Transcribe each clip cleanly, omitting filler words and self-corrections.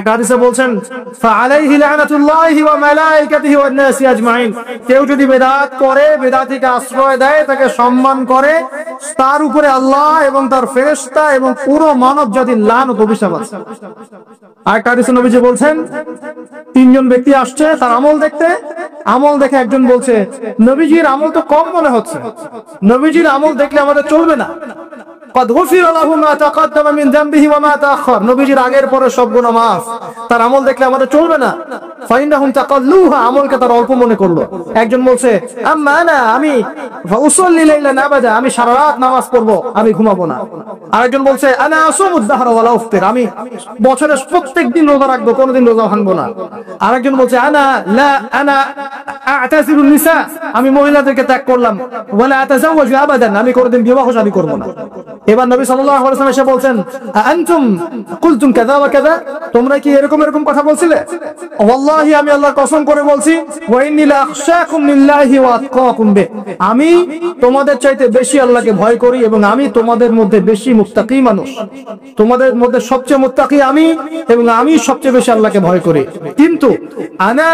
আরেকটা হাদিসে বলছেন ফাআলাইহি লানাতুল্লাহি ওয়া মালাইকাতিহি ওয়ান নাসি আজমাইন, কেউ যদি বিদআত করে, বিদআতিকে আশ্রয় দেয়, তাকে সম্মান করে, তার উপরে আল্লাহ এবং তার ফেরেশতা এবং পুরো মানব জাতির লানত অভিশাপ আছে। আরেকটা হাদিসে নবীজি বলছেন তিনজন ব্যক্তি আসছে তার আমল দেখতে, আমল দেখে একজন বলছে নবীজির আমল তো কম মনে হচ্ছে, নবীজির আমল দেখলে আমাদের চলবে না। قد غفر له ما تقدم من ذنبه وما تأخر, নবীজির আগের পরে সব গুনাহ মাফ, তার আমল দেখলে আমাদের চলবে না। فإنهم تقلوها, আমলকে তার অল্প মনে করলো। একজন বলছে আম্মা আনা, আমি ফাউসাল্লি লাইলান আবাদা, আমি সারা রাত নামাজ পড়বো, আমি ঘুমাবো না। আরেকজন বলছে আনা আসুমুদ দাহরা ওয়ালা উফতির, আমি বছরের প্রত্যেকদিন রোজা রাখবো, কোনোদিন রোজা ভাঙবো না। আরেকজন বলছে আনা আ'তাযিলুন নিসা, আমি মহিলাদেরকে ত্যাগ করলাম, ওয়ালা আতাযাওয়াজু আবাদান, আমি কোনোদিন বিবাহ শাদী করবো না। এবার নবী সাল্লাল্লাহু আলাইহি ওয়াসাল্লাম এসে বলছেন আনতুম কুলতুম কাযা ওয়া কাযা, তোমরা কি এরকম কথা বলছিলে? ওয়াল্লাহি, আমি আল্লাহর কসম করে বলছি, ওয়া ইন্নী লা আখশাকুম লিল্লাহি ওয়া আতকাকুম বিহি, আমি তোমাদের চাইতে বেশি আল্লাহকে ভয় করি এবং আমি তোমাদের মধ্যে বেশি মুত্তাকি মানুষ, তোমাদের মধ্যে সবচেয়ে মুত্তাকি আমি এবং আমি সবচেয়ে বেশি আল্লাহকে ভয় করি। কিন্তু আনা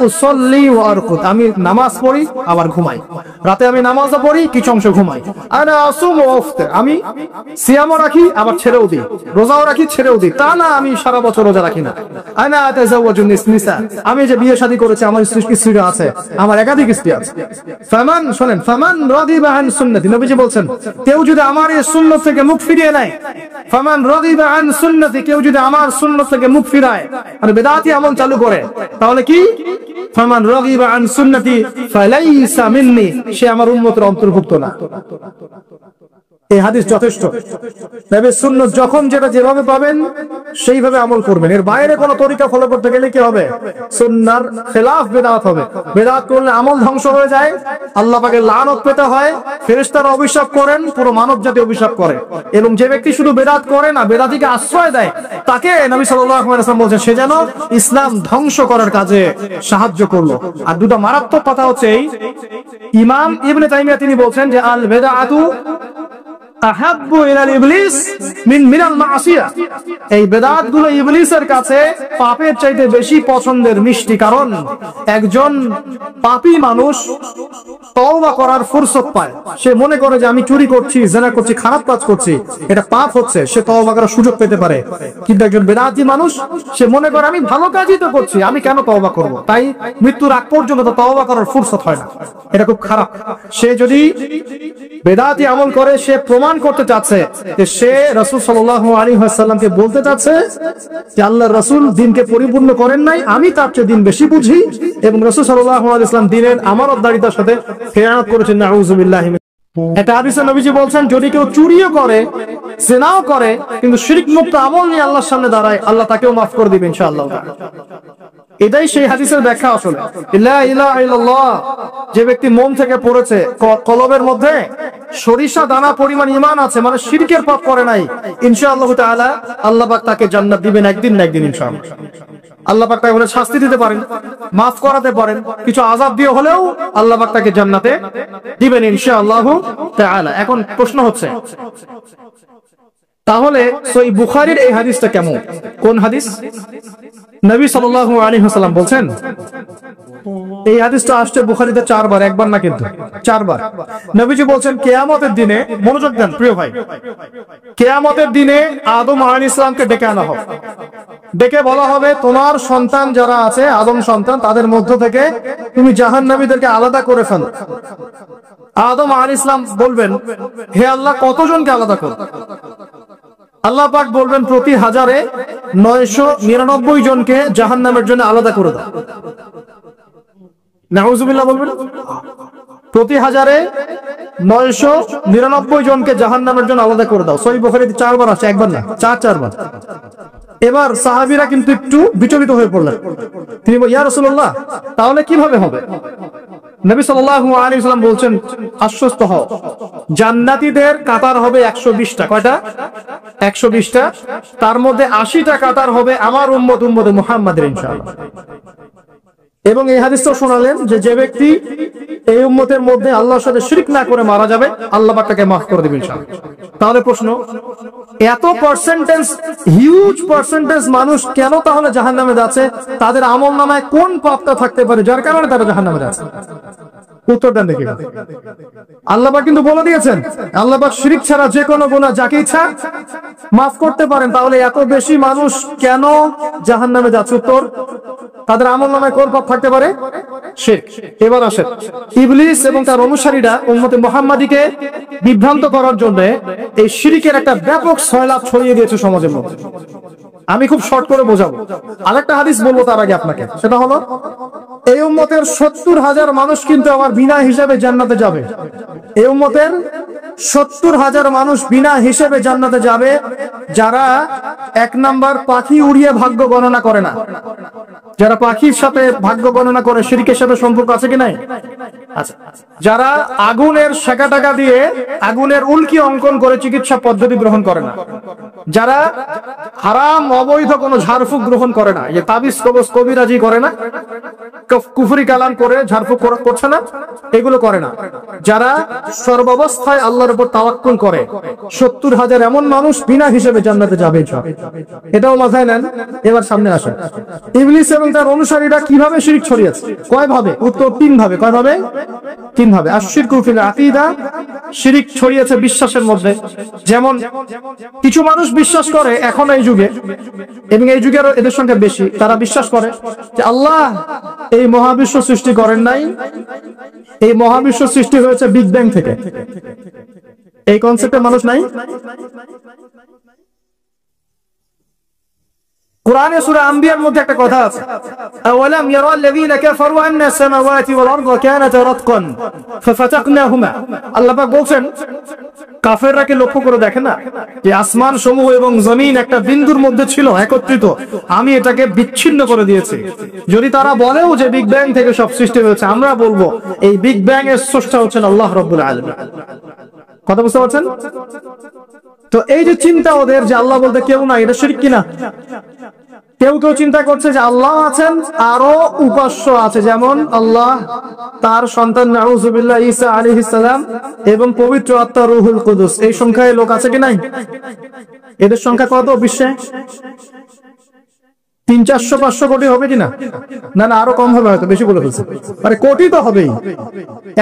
উসাল্লি ওয়া আরকুদ, আমি নামাজ পড়ি আবার ঘুমাই, রাতে আমি নামাজও পড়ি, কিছু অংশ ঘুমাই। আনা আসুম ওয়া আফতির, আমি সিয়ামও রাখি আবার ছেড়েও দিই, রোজাও রাখি ছেড়েও দিই, তা না আমি সারা বছর রোজা রাখি না। আনা আতাযাওয়াজু নিসা, আমি যে বিয়ে শাদী করেছি, আমার স্ত্রী আছে, আমার একাধিক স্ত্রী আছে। ফামান, শুনেন, ফামান রাদিবা আন সুন্নতি, নবীজি বলছেন কেউ যদি আমার এই সুন্নাত থেকে মুখ ফিরিয়ে নেয়, ফামান রাদিবা আন সুন্নতি, কেউ যদি আমার সুন্নাত থেকে মুখ ফিরায় আর বিদআতি আমল চালু করে, তাহলে কি ফামান রাদিবা আন সুন্নতি ফালাইসা মিন্নি, সে আমার উম্মতের অন্তর্ভুক্ত না। এই হাদিস যথেষ্ট। নবীর সুন্নাত যখন যেটা যেভাবে পাবেন সেইভাবে আমল করবেন, এর বাইরে কোনো তরিকা ফলো করতে গেলে কি হবে? সুন্নাহর খেলাফ বিদআত হবে। বিদআত করলে আমল ধ্বংস হয়ে যায়, আল্লাহ পাকের লানত পেতে হয়, ফেরেশতারা অভিশাপ করেন, পুরো মানব জাতি অভিশাপ করে। এবং যে ব্যক্তি শুধু বিদআত করে না, বিদআতিকে আশ্রয় দেয়, তাকে নবী সাল্লাল্লাহু আলাইহি ওয়াসাল্লাম বলেছেন সে যেন ইসলাম ধ্বংস করার কাজে সাহায্য করলো। আর দুটো মারাত্মক কথা হচ্ছে এই, ইমাম ইবনে তাইমিয়া তিনি বলছেন যে আল বিদআতু আহাব্বু ইলাল ইবলিস মিনাল মাসিয়া, এই বিদআতগুলো ইবলিসের কাছে পাপের চাইতে বেশি পছন্দের মিষ্টি। কারণ একজন পাপী মানুষ তওবা করার ফুরসত পায়, সে মনে করে যে আমি চুরি করছি, জিনা করছি, খারাপ কাজ করছি, এটা পাপ হচ্ছে, সে তওবা করার সুযোগ পেতে পারে। কিন্তু একজন বিদআতি মানুষ সে মনে করে আমি ভালো কাজই তো করছি, আমি কেন তওবা করব, তাই মৃত্যুর আগ পর্যন্ত তো তওবা করার ফুরসত হয় না। এটা খুব খারাপ। সে যদি বিদআতি আমল করে, সে প্রমাণ করতে চাচ্ছে যে সে রাসূল সাল্লাল্লাহু আলাইহি ওয়াসাল্লামকে বলতে চাচ্ছে যে আল্লাহর রাসূল দ্বীনকে পরিপূর্ণ করেন নাই, আমি তার চেয়ে দ্বীন বেশি বুঝি, এবং রাসূল সাল্লাল্লাহু আলাইহি ওয়াসাল্লাম দ্বীনের আমানতদারিতার সাথে খেয়ানত করেছেন। নাউযুবিল্লাহি। এটা হাদিসে নবীজি বলছেন যদি কেউ চুরিও করে, জিনাও করে, কিন্তু শিরক মুক্ত আমল নিয়ে আল্লাহর সামনে দাঁড়ায়, আল্লাহ তাকেও মাফ করে দিবেন ইনশাআল্লাহ। এটাই সেই হাদিসের ব্যাখ্যা। আসলে লা ইলাহা ইল্লাল্লাহ যে ব্যক্তি মন থেকে পড়েছে, কলবের মধ্যে সরিষা দানা পরিমাণ ঈমান আছে, মানে শিরকের পাপ করে নাই, ইনশাআল্লাহ তাআলা আল্লাহ পাক তাকে জান্নাত দিবেন একদিন না একদিন ইনশাআল্লাহ। আল্লাহ পাক তাকে শাস্তি দিতে পারেন, মাফ করাতে পারেন, কিছু আযাব দিয়ে হলেও আল্লাহ পাক তাকে জান্নাতে দিবেন ইনশাআল্লাহ তাআলা। এখন প্রশ্ন হচ্ছে তাহলে সহিহ বুখারীর এই হাদিসটা কেমন? কোন হাদিস? নবী সাল্লাল্লাহু আলাইহি ওয়াসাল্লাম বলছেন, এই হাদিসটা আসছে বুখারীতে 4 বার, একবার না কিন্তু 4 বার। নবীজি বলছেন কিয়ামতের দিনে, মনোযোগ দেন প্রিয় ভাই, কিয়ামতের দিনে আদম আলাইহিস সালামকে ডেকে আনা হবে, ডেকে বলা হবে তোমার সন্তান যারা আছে, আদম সন্তান, তাদের মধ্য থেকে তুমি জাহান্নামীদেরকে আলাদা করে ফেলো। আদম আলাইহিস সালাম বলবেন হে আল্লাহ কতজনকে আলাদা করব? আল্লাহ পাক বলবেন প্রতি 1000-এ 999 জনকে জাহান্নামের জন্য আলাদা করে দাও। নাউযুবিল্লাহ বলবেন, প্রতি 1000-এ 999 জনকে জাহান্নামের জন্য আলাদা করে দাও। সহিহ বুখারীতে 4 বার আছে, একবার না, 4 বার। এবার সাহাবীরা কিন্তু একটু বিচলিত হয়ে পড়লেন। তিনি বলেন ইয়া রাসূলুল্লাহ তাহলে কিভাবে হবে? নবী সাল্লাল্লাহু আলাইহি ওয়াসাল্লাম বলছেন আশ্বস্ত হও, জান্নাতীদের কাতার হবে 120টা। কয়টা? 120টা। তার মধ্যে 80টা কাতার হবে আমার উম্মতে মুহাম্মাদের ইনশাআল্লাহ। এবং এই হাদিসটাও শোনালেন যে যে ব্যক্তি এই উম্মতের মধ্যে আল্লাহর সাথে শিরক না করে মারা যাবে, আল্লাহ পাক তাকে মাফ করে দিবেন ইনশাআল্লাহ। তাহলে প্রশ্ন, এত পার্সেন্টেজ, হিউজ পার্সেন্টেজ মানুষ কেন তাহলে জাহান্নামে যাচ্ছে? তাদের আমলনামায় কোন পাপটা থাকতে পারে যার কারণে তারা জাহান্নামে যাচ্ছে? উত্তর দেন দেখি। আল্লাহ পাক কিন্তু বলে দিয়েছেন, আল্লাহ পাক শিরক ছাড়া যে কোনো গুনাহ যাকে ইচ্ছা মাফ করতে পারেন। তাহলে এত বেশি মানুষ কেন জাহান্নামে যাচ্ছে? উত্তর, তাদের আমলনামায় কোন পাপ থাকতে পারে? শিরক। এবার আসেন, ইবলিস এবং তার অনুসারীরা উম্মতে মুহাম্মাদীকে বিভ্রান্ত করার জন্য এই শিরকের একটা ব্যাপক সয়লাব ছড়িয়ে দিয়েছে সমাজের মধ্যে। আমি খুব শর্ট করে বোঝাবো। আরেকটা হাদিস বলবো তার আগে আপনাকে, সেটা হলো এই উম্মতের 70,000 মানুষ কিন্তু আবার বিনা হিসাবে জান্নাতে যাবে। এই উম্মতের 70,000 মানুষ বিনা হিসেবে জান্নাতে যাবে, যারা 1 নাম্বার পাখি উড়িয়ে ভাগ্য গণনা করে না। যারা পাখির সাথে ভাগ্য গণনা করে, শিরকের সাথে সম্পর্ক আছে কি নাই? আচ্ছা। যারা আগুনের শেখা টাকা দিয়ে আগুনের উল্কি অঙ্কন করে চিকিৎসা পদ্ধতি গ্রহণ করে না। যারা হারাম অবৈধ কোনো ঝাড়ফুঁক গ্রহণ করে না, যে তাবিজ কবজ কবিরাজি করে না, কুফরি কালাম করে ঝাড়ফুঁক করছে না, এগুলো করে না। যারা সর্বাবস্থায় আল্লাহর উপর তাওয়াক্কুল করে, 70,000 এমন মানুষ বিনা হিসেবে জান্নাতে যাবে। এটাও মাথায় নেন। এবার সামনে আসেন, ইবলিস এবং তার অনুসারীরা কিভাবে শিরক ছড়িয়েছে? কয় ভাবে? উত্তর, 3 ভাবে। কয় ভাবে? 3 ভাবে। আশ-শিরকু ফিল আকীদা, শিরক ছড়িয়েছে বিশ্বাসের মধ্যে। যেমন কিছু মানুষ বিশ্বাস করে এখন এই যুগে, এবং এই যুগের এদের সংখ্যা বেশি, তারা বিশ্বাস করে যে আল্লাহ এই মহাবিশ্ব সৃষ্টি করেন নাই, এই মহাবিশ্ব সৃষ্টি হয়েছে বিগ ব্যাং থেকে। এই কনসেপ্টে মানুষ নাই। কুরআনে সূরা আম্বিয়ার মধ্যে একটা কথা আছে, আওয়ালাম ইয়ারাল্লাযীনা কাফারু আন্না আস-সামাওয়াতি ওয়াল আরদা কানাতা রাতকান ফাফাতাকনাহুমা। আল্লাহ পাক বলেন, কাফেররা কি লক্ষ্য করে দেখে না যে আসমান সমূহ এবং জমিন একটা বিন্দুর মধ্যে ছিল একত্রিত, আমি এটাকে বিচ্ছিন্ন করে দিয়েছি। যদি তারা বলেও যে বিগ ব্যাং থেকে সব সৃষ্টি হয়েছে, আমরা বলবো এই বিগ ব্যাং এর স্রষ্টা হচ্ছেন আল্লাহ রাব্বুল আলামিন। কথা বুঝতে পারছেন? তো এই যে চিন্তা ওদের যে আল্লাহ বলতে কেউ না, এটা শিরক কিনা? কেউ কেউ চিন্তা করছে যে আল্লাহ আছেন, আরো উপাস্য আছে, যেমন আল্লাহ, তার সন্তান নাউজুবিল্লাহ ঈসা আলাইহিস সালাম এবং পবিত্র আত্মা রূহুল কুদুস। এই সংখ্যায় লোক আছে কি নাই? এদের সংখ্যা কত বিশ্বে? 300-400 কোটি হবে কিনা? না না, আরো কম হবে, হয়তো বেশি বলে ফেলছে। আরে কোটি তো হবেই,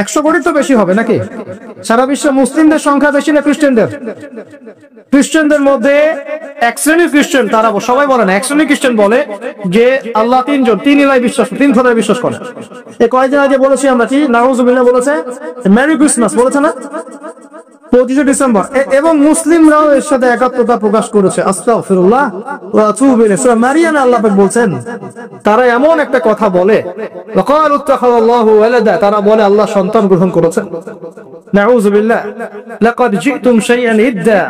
100 কোটি তো বেশি হবে নাকি? সারা বিশ্বে মুসলিমদের সংখ্যা বেশি না খ্রিস্টানদের? খ্রিস্টানদের মধ্যে এক শ্রেণীর খ্রিস্টান, তারা সবাই বলে না, এক শ্রেণীর খ্রিস্টান বলে যে আল্লাহ 3 জন, 3 ইলাহি বিশ্বাস, 3 খোদায় বিশ্বাস করে। এই কয়েকদিন আগে বলেছি আমরা, কি নাউজুবিল্লাহ বলেছে, মেরি ক্রিসমাস বলেছে না, 25শে ডিসেম্বর। এবং মুসলিমরাও এর সাথে একাত্মতা প্রকাশ করেছে। আস্তাগফিরুল্লাহ ওয়া আতুবু ইলাইহি। সূরা মারিয়ামে আল্লাহ পাক বলেন, তারা এমন একটা কথা বলে, ওয়াকালু ইত্তাখাযাল্লাহু ওয়ালাদা, তারা বলে আল্লাহ সন্তান গ্রহণ করেছেন। নাউযুবিল্লাহ। লাকাদ জিতুম শাইআন ইদ্দা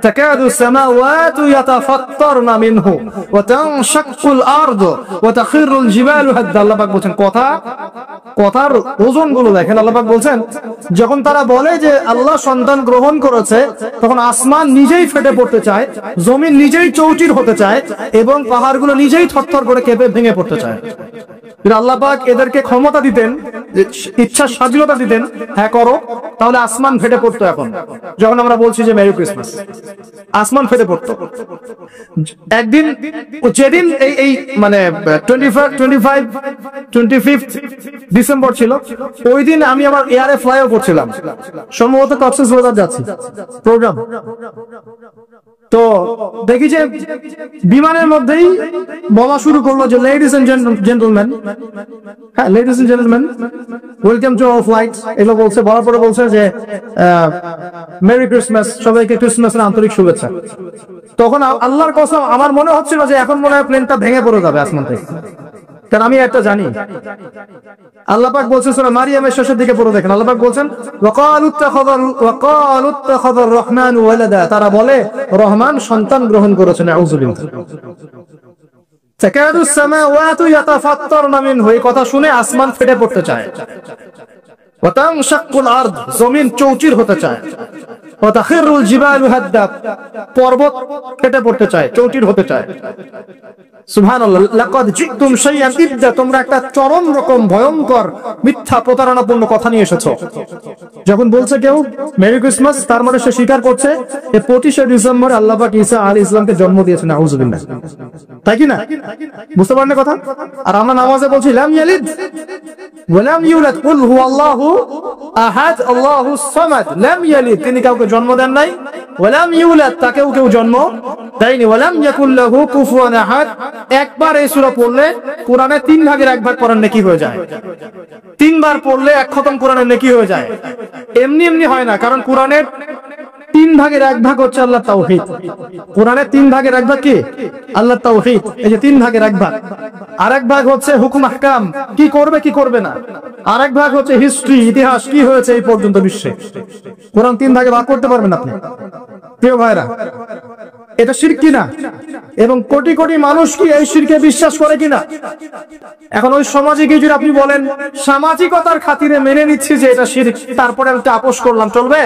তাকাদু সামাওয়াতু ইয়াতাফাত্তারনা মিনহু ওয়া তানশাক্কুল আরদু ওয়া তাখিরুল জিবালু হাদ্দা। আল্লাহ পাক বলেন, কথার ওজনগুলো দেখেন। আল্লাহ পাক বলেন, যখন তারা বলে যে আল্লাহ সন্তান গ্রহণ করেছে, তখন আসমান নিজেই ফেটে পড়তে চায়, জমিন নিজেই চৌচির হতে চায়, এবং পাহাড়গুলো নিজেই থরথর করে কেঁপে ভেঙে পড়তে চায়। আল্লাহ পাক এদেরকে ক্ষমতা দিতেন, ইচ্ছার স্বাধীনতা দিতেন, হ্যাঁ করো, তাহলে আসমান ফেটে পড়তো। এখন যখন আমরা বলছি যে মেরি ক্রিসমাস, আসমান ফেটে পড়তো। একদিন, যেদিন এই মানে 25 ডিসেম্বর ছিল, ওই দিন আমি আমার এয়ারে ফ্লাইও করছিলাম, সম্ভবত কক্সবাজার যাচ্ছি প্রোগ্রাম। তো দেখি যে বিমানের মধ্যেই বলা শুরু করলো যে লেডিস এন্ড জেন্টলম্যান, হ্যাঁ ladies and gentleman, welcome to our flight, এগুলো বলছে। বলার পরে বলছে যে মেরি ক্রিসমাস, সবাইকে ক্রিসমাসের আন্তরিক শুভেচ্ছা। তখন আল্লাহর কসম আমার মনে হচ্ছিল যে এখন মনে হয় প্লেনটা ভেঙে পড়ে যাবে আসমান থেকে, কারণ আমি একটা জানি। আল্লাহ পাক বলছেন সূরা মারিয়ামের শেষের দিকে পড়ে দেখেন, আল্লাহ পাক বলছেন, ওয়াকালু ইত্তাখাযার রাহমানু ওয়ালাদা, তারা বলে রহমান সন্তান গ্রহণ করেছেন। নাউযুবিল্লাহ। তাকাদু সামাওয়াতু ইয়াতাফাত্তারনা মিনহু, এই কথা শুনে আসমান ফেটে পড়তে চায়। ওয়া তানশাক্কুল আরদ, জমিন চৌচির হতে চায়। ওয়া তাখিরুল জিবালু হাদ্দা, পর্বত কেটে পড়তে চায়, চৌচির হতে চায়। সুবহানাল্লাহ। লাকাদ জিতুম শাইআন ইদ্দা, তোমরা একটা চরম রকম ভয়ঙ্কর মিথ্যা প্রতারণাপূর্ণ কথা নিয়ে এসেছো। যখন বলছে কেউ মেরি ক্রিসমাস, তার মানে সে স্বীকার করছে যে 25শে ডিসেম্বর আল্লাহ পাক ঈসা আলাইহিস সালামকে জন্ম দিয়েছেন। নাউযুবিল্লাহ, তাই কি না? বুঝতে পারেন কথা? আর আমরা নামাজে বলছি লাম ইয়ালিদ ওয়া লাম ইউলাদ, কুল হুয়াল্লাহু আহাদ আল্লাহুস সামাদ। লাম ইয়ালিদ, তিনি কাউকে জন্ম দেন নাই, ওয়া লাম ইউলাদ, তাকেও কেউ জন্ম দেয়নি, ওয়া লাম ইয়াকুল লাহু কুফুয়ান আহাদ। একবার এই সূরা পড়লে কোরআনে 3 ভাগের 1 ভাগ পড়ার নেকি হয়ে যায়। 3 বার পড়লে 1 খতম কোরআনের নেকি হয়ে যায়। এমনি এমনি হয় না, কারণ কোরআনের 3 ভাগের 1 ভাগ হচ্ছে আল্লাহর তাওহীদ। কোরআনের 3 ভাগের 1 ভাগ কি? আল্লাহর তাওহীদ। এই যে 3 ভাগের 1 ভাগ, আরেক ভাগ হচ্ছে হুকুম আহকাম, কি করবে কি করবে না। আরেক ভাগ হচ্ছে হিস্ট্রি, ইতিহাস, কি হয়েছে এই পর্যন্ত বিশ্বে। কোরআন 3 ভাগে ভাগ করতে পারবেন আপনি? প্রিয় ভাইরা, এটা শিরক কিনা? এবং কোটি কোটি মানুষ কি এই শিরকে বিশ্বাস করে কিনা? এখন ওই সমাজে গিয়ে যদি আপনি বলেন সামাজিকতার খাতিরে মেনে নিচ্ছি যে এটা শিরক, তারপরে আমি আপোষ করলাম, চলবে?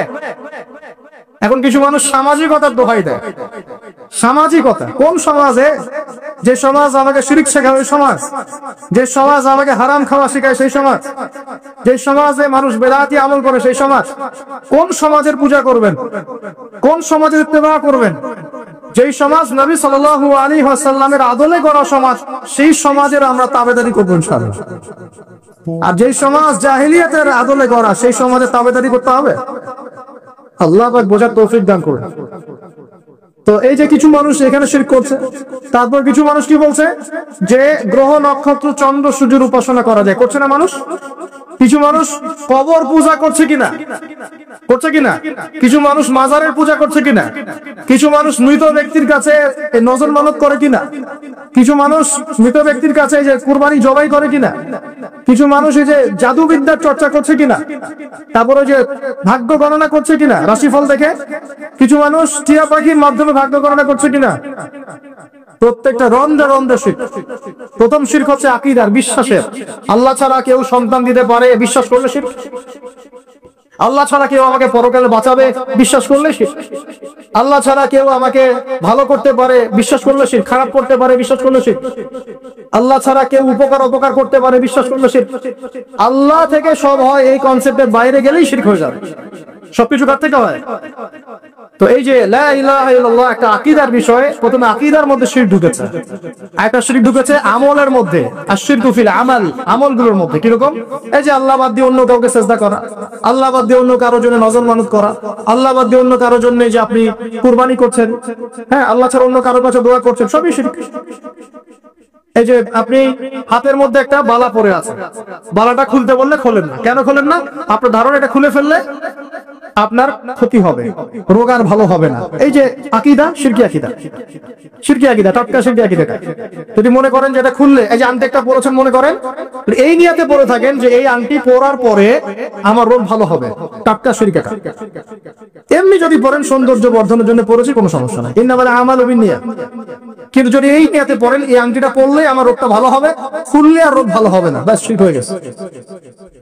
এখন কিছু মানুষ সামাজিকতার দোহাই দেয়। সামাজিকতা কোন সমাজে? যে সমাজ আমাকে শিরক শেখায় ওই সমাজ, যে সমাজ আমাকে হারাম খাওয়া শেখায় সেই সমাজ, যে সমাজে মানুষ বেদাতি আমল করে সেই সমাজ। কোন সমাজের পূজা করবেন? কোন সমাজের ইত্তেবা করবেন? যেই সমাজ নবী সাল্লাল্লাহু আলাইহি ওয়াসাল্লামের আদলে গড়া সমাজ, সেই সমাজের আমরা তাবেদারি করব ইনশাআল্লাহ। আর যেই সমাজ জাহেলিয়াতের আদলে গড়া, সেই সমাজে তাবেদারি করতে হবে। আল্লাহ পাক বোঝার তৌফিক দান করুন। তো এই যে কিছু মানুষ এখানে শিরক করছে, তারপর কিছু মানুষ কি বলছে যে গ্রহ নক্ষত্র চন্দ্র সূর্যের উপাসনা করা যায়, করছে না মানুষ? কিছু মানুষ কবর পূজা করছে কিনা? করছে কিনা? কিছু মানুষ মাজারের পূজা করছে কিনা? কিছু মানুষ মৃত ব্যক্তির কাছে নজর মানত করে কিনা? কিছু মানুষ মৃত ব্যক্তির কাছে যে কুরবানি জবাই করে কিনা? কিছু মানুষ এই যে জাদুবিদ্যার চর্চা করছে কিনা? তারপরে যে ভাগ্য গণনা করছে কিনা রাশিফল দেখে? কিছু মানুষ টিয়া পাখির মাধ্যমে ভাগ্য গণনা করছে কিনা? প্রত্যেকটা রন্ধে রন্ধে শিরক। প্রথম শিরক হচ্ছে আকীদার, বিশ্বাসের। আল্লাহ ছাড়া কেউ সন্তান দিতে পারে, বিশ্বাস করলে শিরক। আল্লাহ ছাড়া কেউ আমাকে পরকালে বাঁচাবে, বিশ্বাস করলে শিরক। আল্লাহ ছাড়া কেউ আমাকে ভালো করতে পারে, বিশ্বাস করলে শিরক। খারাপ করতে পারে, বিশ্বাস করলে শিরক। আল্লাহ ছাড়া কেউ উপকার অপকার করতে পারে, বিশ্বাস করলে শিরক। আল্লাহ থেকে সব হয়, এই কনসেপ্টের বাইরে গেলেই শিরক হয়ে যাবে। সবকিছু কার থেকে হয়? তো এই যে লা ইলাহা ইল্লাল্লাহ একটা আকীদার বিষয়, প্রথমে আকীদার মধ্যে শিরক ঢুকেছে। একটা শিরক ঢুকেছে আমলের মধ্যে, আশ-শিরকু ফিল আমাল, আমলগুলোর মধ্যে। কি রকম? এই যে আল্লাহ বাদ দিয়ে অন্য কাউকে সিজদা করা, আল্লাহ বাদ দিয়ে অন্য কারোর জন্য নজর মানত করা, আল্লাহ বাদ দিয়ে অন্য কারোর জন্য যে আপনি কুরবানি করছেন, হ্যাঁ, আল্লাহ ছাড়া অন্য কারোর কাছে দোয়া করছেন, সবই শিরক। এই যে আপনি হাতের মধ্যে একটা বালা পরে আছে, বালাটা খুলতে বললে খোলেন না, কেন খোলেন না? আপনার ধারণা এটা খুলে ফেললে আপনার ক্ষতি হবে, রোগ আর ভালো হবে না। এই যে আকীদা, শিরকি আকীদা, শিরকি আকীদা, টাটকা শিরকি আকীদা। যদি মনে করেন যে এটা খুললে, এই যে আংটি একটা পরেছেন, মনে করেন এই নিয়তে পরে থাকেন যে এই আংটি পরার পরে আমার রোগ ভালো হবে, টাটকা শিরকি আকীদা। এমনি যদি পরেন সৌন্দর্য বর্ধনের জন্য পরেছি, কোনো সমস্যা নাই, ইন্নামাল আমালু বিন্নিয়াত। কিন্তু যদি এই নিয়তে পরেন এই আংটিটা পরলে আমার রোগটা ভালো হবে, খুললে আর রোগ ভালো হবে না, ব্যাস শিরক হয়ে গেছে।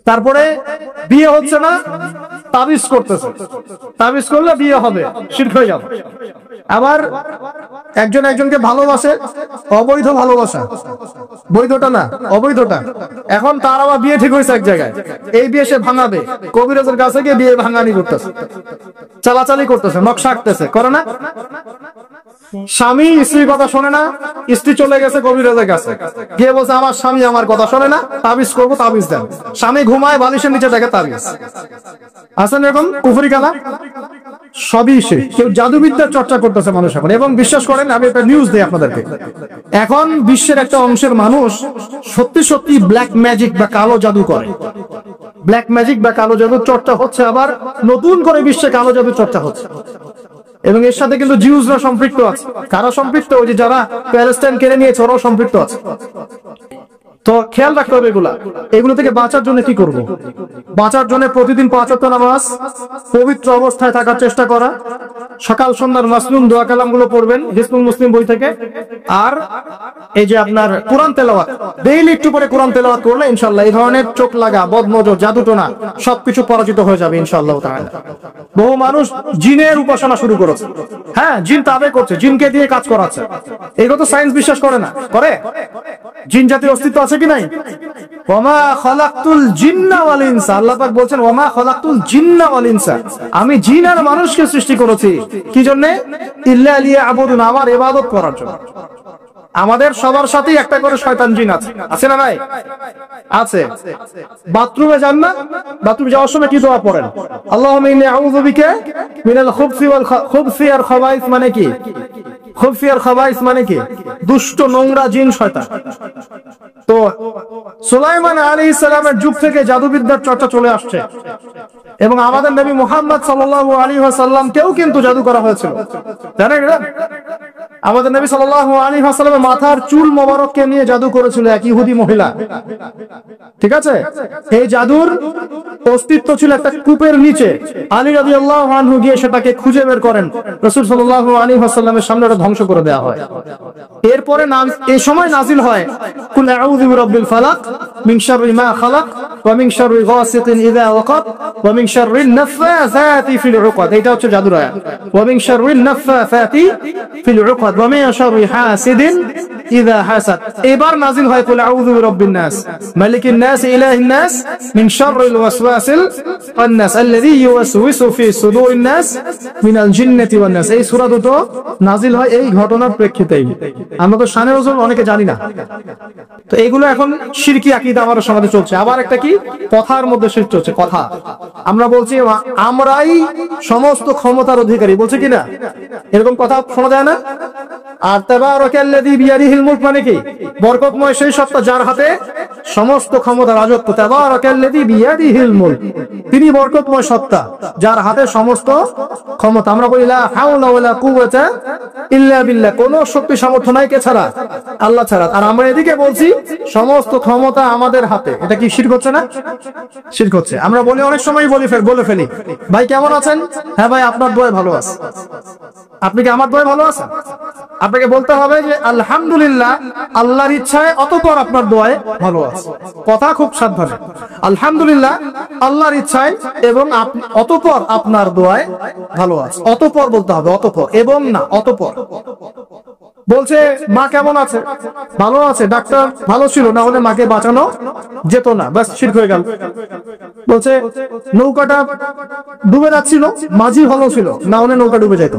তারপরে বিয়ে হচ্ছে না, তাবিজ করতেছে, তাবিজ করলে বিয়ে হবে, শিরক হয়ে যাবে। আবার একজন একজনকে ভালোবাসে, অবৈধ ভালোবাসা, বৈধটা না, অবৈধটা। এখন তার আবার বিয়ে ঠিক হয়েছে এক জায়গায়, এই বিয়ে সে ভাঙাবে, কবিরাজের কাছে গিয়ে বিয়ে ভাঙানি করতেছে, চালাচালি করতেছে, নকশা আঁকতেছে, করে না? স্বামী স্ত্রীর কথা শোনে না, স্ত্রী চলে গেছে কবিরাজের কাছে, গিয়ে বলছে আমার স্বামী আমার কথা শোনে না, তাবিজ করবো, তাবিজ দেন। স্বামী ঘুমায়, বালিশের নিচে দেখে তাবিজ। আছেন এরকম কুফরি কালা? সবই সে। কেউ জাদুবিদ্যার চর্চা করতেছে মানুষ এখন। এবং বিশ্বাস করেন, আমি একটা নিউজ দিই আপনাদেরকে, এখন বিশ্বের একটা অংশের মানুষ সত্যি সত্যি ব্ল্যাক ম্যাজিক বা কালো জাদু করে। ব্ল্যাক ম্যাজিক বা কালো জাদুর চর্চা হচ্ছে, আবার নতুন করে বিশ্বে কালো জাদুর চর্চা হচ্ছে। এবং এর সাথে কিন্তু জিউসরা সম্পৃক্ত আছে। কারা সম্পৃক্ত? ওই যে যারা প্যালেস্টাইন কেড়ে নিয়েছে, ওরাও সম্পৃক্ত আছে। তো খেয়াল রাখতে হবে এগুলো থেকে বাঁচার জন্য কি করব? বাঁচার জন্য প্রতিদিন 5 ওয়াক্ত নামাজ, পবিত্র অবস্থায় থাকার চেষ্টা করা, সকাল সন্ধ্যার মাসনুন দোয়া কালামগুলো পড়বেন হিজবুল মুসলিম বই থেকে। আর এই যে আপনার কোরআন তেলাওয়াত, ডেইলি একটু করে কোরআন তেলাওয়াত করলে ইনশাআল্লাহ এই ধরনের চোখ লাগা, বদনজর, জাদুটোনা সবকিছু পরাজিত হয়ে যাবে ইনশাআল্লাহ তাআলা। বহু মানুষ জিনের উপাসনা শুরু করেছে, হ্যাঁ জিন তাবে করছে, জিনকে দিয়ে কাজ করাচ্ছে। এগুলো তো সায়েন্স বিশ্বাস করে না, করে? জিন জাতির অস্তিত্ব আছে কি নাই? ওয়ামা খালাকতুল জিন্না ওয়াল ইনসা, আল্লাহ পাক বলছেন ওয়ামা খালাকতুল জিন্না ওয়াল ইনসা, আমি জিন আর মানুষকে সৃষ্টি করেছি কি জন্য? ইল্লা লিয়াবুদুন, আমার ইবাদত করার জন্য। আমাদের সবার সাথেই একটা করে শয়তান জিন আছে, আছে না নাই? আছে। বাথরুমে যান না, বাথরুমে যাওয়ার সময় কি দোয়া পড়েন? আল্লাহুম্মা ইন্নী আউযু বিকা মিনাল খুবসি আর খাবাইস, মানে কি? খুবসি আর খাবাইস মানে কি? দুষ্ট, নোংরা জিন, শয়তান। তো সুলাইমান আলাইহিস সালামের যুগ থেকে জাদুবিদ্যার চর্চা চলে আসছে এবং আমাদের নবী মুহাম্মদ সাল্লাল্লাহু আলাইহি ওয়াসাল্লামকেও কিন্তু জাদু করা হয়েছিল, জানেন না? আমাদের নবী সাল্লাল্লাহু আলাইহি ওয়াসাল্লামের মাথার চুল মোবারককে নিয়ে জাদু করেছিল এক ইহুদি মহিলা, ঠিক আছে? এই জাদুর অস্তিত্ব ছিল একটা কূপের নিচে। আলী রাদিয়াল্লাহু আনহু গিয়ে সেটাকে খুঁজে বের করেন, রাসূল সাল্লাল্লাহু আলাইহি ওয়াসাল্লামের সামনে ওটা ধ্বংস করে দেওয়া হয়। এরপরে এই সময় নাজিল হয় কুল আউযু বিরাব্বিল ফালাক মিন শাররি মা খালাক ওয়া মিন শাররি গাসিকিন ইযা ওয়াকাব ওয়া মিন শাররিন নাফাসাতি ফিল উকাদ। এটা হচ্ছে জাদুর আয়াত। ওয়া মিন শাররিন নাফাসাতি ফিল উকাদ ওয়া মিন শাররি হাসিদিন ইযা হাসাদ। এবার নাজিল হয় কুল আউযু বিরাব্বিন নাস মালিকিন নাস ইলাহিন নাস মিন শাররিল ওয়াসওয়াসিল খান্নাস আল্লাযী ইউওয়াসওয়িসু ফি সুদুরিন নাস মিনাল জিন্নাতি ওয়ান নাস। এই সূরা দুটো নাজিল হয় এই ঘটনার প্রেক্ষিতেই। আমরা তো শানে নজুল অনেকে জানি না। তো এইগুলো এখন শিরকি আকীদা আমাদের সমাজে চলছে। আবার একটা কি, কথার মধ্যে শিরক চলছে, কথা। আমরা বলছি আমরাই সমস্ত ক্ষমতার অধিকারী, বলছে কিনা? এরকম কথা শোনা যায় না? আর তাবারাকাল্লাযী বিয়াদিহিল মুলক মানে কি? বরকতময় সেই সত্তা যার হাতে সমস্ত ক্ষমতা, রাজত্ব। তাবারাকাল্লাযী বিয়াদিহিল মুলক, তিনি বরকতময় সত্তা যার হাতে সমস্ত ক্ষমতা। আমরা বলি লা হাওলা ওয়ালা কুওয়াতা ইল্লা বিল্লাহ, কোন শক্তি সামর্থ্য নাই কে ছাড়া? আল্লাহ ছাড়া। আর আমরা এদিকে বলছি সমস্ত ক্ষমতা আমাদের হাতে। এটা কি শিরক হচ্ছে না? শিরক হচ্ছে। আমরা বলি, অনেক সময় বলে ফেলি, ভাই কেমন আছেন? হ্যাঁ ভাই আপনার দোয়ায় ভালো আছে। আপনি কি আমার দোয়ায় ভালো আছেন? আপনাকে বলতে হবে যে আলহামদুলিল্লাহ, আল্লাহর ইচ্ছায় অতঃপর আপনার দোয়ায় ভালো আছে। কথা খুব সাবধানে, আলহামদুলিল্লাহ আল্লাহর ইচ্ছায় এবং অতঃপর আপনার দোয়ায় ভালো আছে। অতঃপর বলতে হবে, অতঃপর, এবং না, অতঃপর। বলছে মা কেমন আছে? ভালো আছে, ডাক্তার ভালো ছিল, না হলে মাকে বাঁচানো যেত না, ব্যাস শিরক হয়ে গেল। বলছে নৌকাটা ডুবে যাচ্ছিল, মাঝি ভালো ছিল, না হলে নৌকা ডুবে যেত।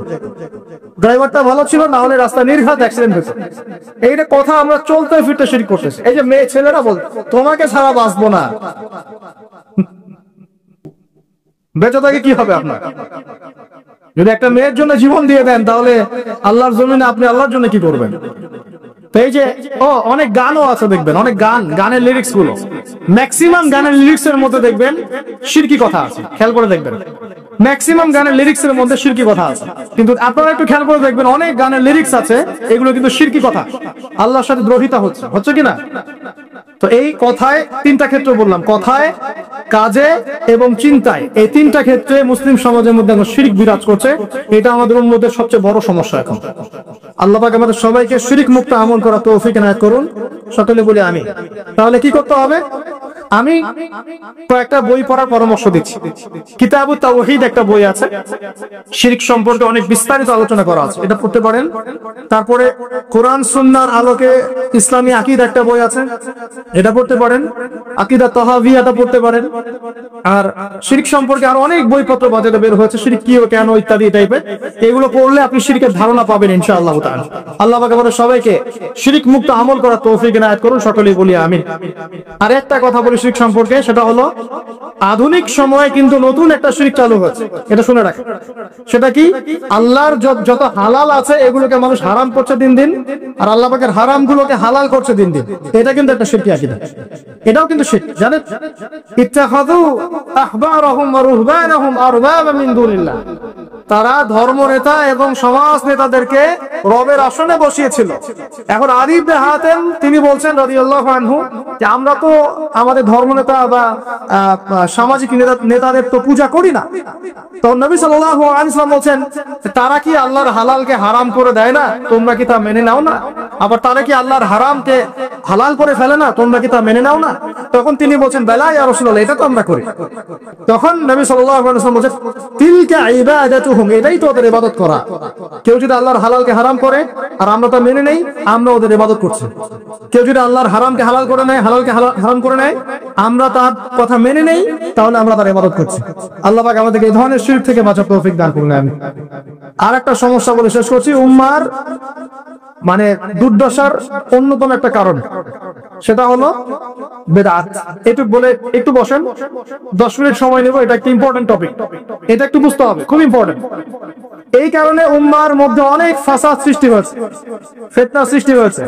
ড্রাইভারটা ভালো ছিল, না হলে রাস্তা নির্ঘাত অ্যাক্সিডেন্ট হয়েছে। এইটা কথা আমরা চলতে ফিরতে শিরক করতেছি। এই যে মেয়ে ছেলেরা বল তোমাকে ছাড়া বাঁচবো না, বেঁচে থাকে কি হবে আপনার? যদি একটা মেয়ের জন্য জীবন দিয়ে দেন, তাহলে আল্লাহর জমিনে আপনি আল্লাহর জন্য কি করবেন? এই যে অনেক গানও আছে দেখবেন, অনেক গানের লিরিক্স গুলো, ম্যাক্সিমাম গানের লিরিক্স এর মধ্যে দেখবেন শিরকি কথা আছে। খেয়াল করে দেখবেন, ম্যাক্সিমাম গানের লিরিক্স এর মধ্যে শিরকি কথা আছে। কিন্তু আপনারা একটু খেয়াল করে দেখবেন, অনেক গানের লিরিক্স আছে এগুলো কিন্তু শিরকি কথা, আল্লাহর সাথে দ্রোহিতা হচ্ছে কিনা? তো এই কথায় তিনটা ক্ষেত্র বললাম, কথায়, কাজে এবং চিন্তায়। এই তিনটা ক্ষেত্রে মুসলিম সমাজের মধ্যে এখন শিরক বিরাজ করছে। এটা আমাদের উম্মতের সবচেয়ে বড় সমস্যা এখন। আল্লাহ পাক আমাদের সবাইকে শিরক মুক্ত আমল করার তৌফিক এনায়েত করুন, সকলে বলি আমিন। তাহলে কি করতে হবে? আমি কয়েকটা বই পড়ার পরামর্শ দিচ্ছি। কিতাবুত তাওহীদ একটা বই আছে, শিরক সম্পর্কে অনেক বিস্তারিত আলোচনা করা আছে, এটা পড়তে পারেন। তারপরে কোরআন সুন্নাহর আলোকে ইসলামী আকীদা একটা বই আছে, এটা পড়তে পারেন। আকীদা তাহাবিয়াটা পড়তে পারেন। আর শিরক সম্পর্কে আরো অনেক বইপত্র বাজারে বের হয়েছে, শিরক কি ও কেন ইত্যাদি টাইপের। এগুলো পড়লে আপনি শিরকের ধারণা পাবেন ইনশাআল্লাহ তাআলা। আল্লাহ পাক আমাদের সবাইকে শিরক মুক্ত আমল করার তৌফিক এনায়েত করুন, সকলেই বলি আমিন। আর একটা কথা বলি শিরক সম্পর্কে, সেটা হলো আধুনিক সময়ে কিন্তু নতুন একটা শিরক চালু হয়েছে, এটা শুনে রাখেন। সেটা কি? আল্লাহর যত হালাল আছে এগুলোকে মানুষ হারাম করছে দিন দিন, আর আল্লাহ পাকের হারাম গুলোকে হালাল করছে দিন দিন। এটা কিন্তু একটা শিরকি আকীদা, এটাও কিন্তু শিরক। জানেন, ইত্তাখাযু আহবারহুম ওয়া রুহবানাহুম আরবাবা মিন দুনিল্লাহ, তারা ধর্ম নেতা এবং সমাজ নেতাদেরকে রবের আসনে বসিয়েছিল। এখন আলী ইবনে হাতেম তিনি বলছেন রাদিয়াল্লাহু আনহু, যে আমরা তো আমাদের ধর্মনেতা বা সামাজিক নেতাদের তো পূজা করি না। তো নবী সাল্লাল্লাহু আলাইহি ওয়াসাল্লাম বলেন তারা কি আল্লাহর হালালকে হারাম করে দেয় না, তোমরা কি তা মেনে নাও না? আবার তারা কি আল্লাহর হারামকে হালাল করে ফেলে না, তোমরা কি তা মেনে নাও না? তখন তিনি বলেন বেলা ইয়া রাসূলুল্লাহ, এটা তো আমরা করি। তখন নবী সাল্লাল্লাহু আলাইহি ওয়াসাল্লাম বলেন তিলকা ইবাদাতুহুম, এটাই তো ওদের ইবাদত করা। কেউ যদি আল্লাহর হালালকে হারাম করে আর আমরা তা মেনে নেই, আমরা ওদের ইবাদত করছি। কেউ যদি আল্লাহর হারামকে হালাল করে নেয়, হালালকে হারাম করে নেয়, আমরা তার কথা মেনে নেই, তাহলে আমরা তার ইবাদত করছি। আল্লাহ পাক আমাদেরকে এই ধরনের শিরক থেকে বাঁচার তৌফিক দান করুন। আমি আর একটা সমস্যা বলে শেষ করছি, উম্মার মানে দুর্দশার অন্যতম একটা কারণ, সেটা হলো বেদাত। একটু বলে একটু বসেন, 10 মিনিট সময় নেব, এটা একটা ইম্পর্টেন্ট টপিক, এটা একটু বুঝতে হবে, খুব ইম্পর্টেন্ট। এই কারণে উম্মার মধ্যে অনেক ফাসাদ সৃষ্টি হয়েছে, ফিতনা সৃষ্টি হয়েছে,